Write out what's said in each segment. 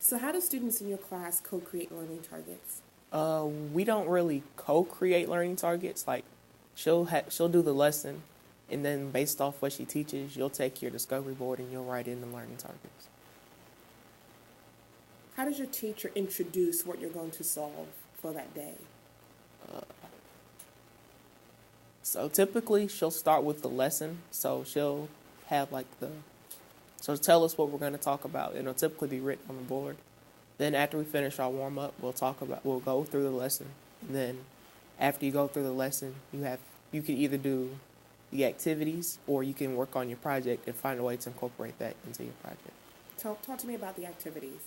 So how do students in your class co-create learning targets? We don't really co-create learning targets. Like, she'll do the lesson, and then based off what she teaches, you'll take your discovery board and you'll write in the learning targets. How does your teacher introduce what you're going to solve for that day? So typically, she'll start with the lesson. So she'll have she'll tell us what we're going to talk about, and it'll typically be written on the board. Then after we finish our warm up, we'll go through the lesson. And then after you go through the lesson, you can either do the activities or you can work on your project and find a way to incorporate that into your project. Talk to me about the activities.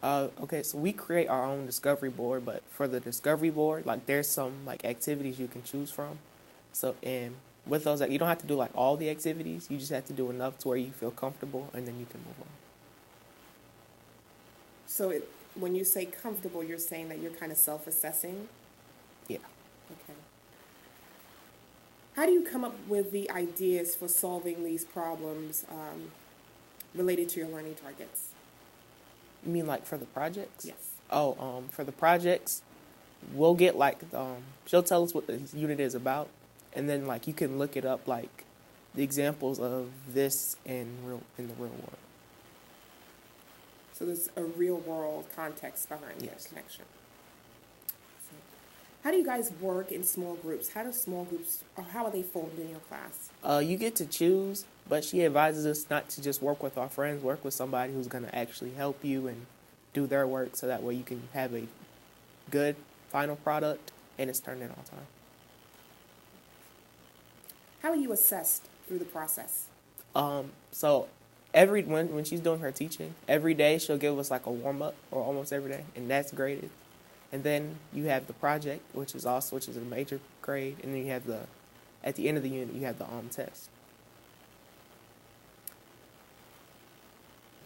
Okay, so we create our own discovery board, but for the discovery board, like there's some like activities you can choose from. So and with those, like, you don't have to do like all the activities. You just have to do enough to where you feel comfortable, and then you can move on. So when you say comfortable, you're saying that you're kind of self-assessing? Yeah. Okay. How do you come up with the ideas for solving these problems related to your learning targets? You mean like for the projects? Yes. Oh, for the projects, we'll get she'll tell us what the unit is about, and then like you can look it up, like the examples of this in the real world. So there's a real world context behind Yes. that connection. How do you guys work in small groups? How do small groups, or how are they formed in your class? You get to choose, but she advises us not to just work with our friends, work with somebody who's going to actually help you and do their work so that way you can have a good final product and it's turned in on time. How are you assessed through the process? So when she's doing her teaching, every day she'll give us like a warm up, or almost every day, and that's graded. And then you have the project, which is a major grade, and then you have at the end of the unit you have the test.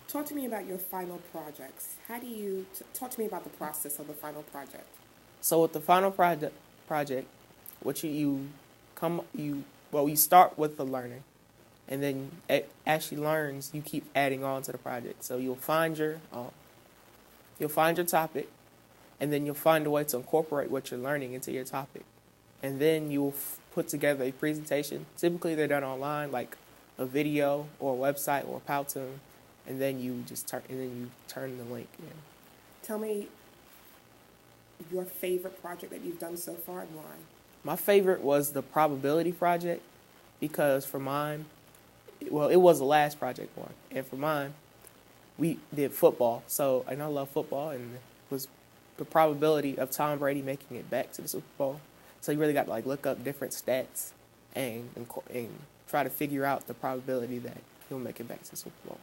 Talk to me about your final projects. How do you talk to me about the process of the final project? So with the final project, what you start with the learner, and then as she learns, you keep adding on to the project. So you'll find your topic, and then you'll find a way to incorporate what you're learning into your topic, and then you'll put together a presentation. Typically, they're done online, like a video or a website or a Powtoon, and then you turn the link in. Tell me your favorite project that you've done so far and why. My favorite was the probability project, because for mine, it was the last project one, and for mine, we did football. So, and I love football, and it was the probability of Tom Brady making it back to the Super Bowl. So you really got to like look up different stats and try to figure out the probability that he'll make it back to the Super Bowl.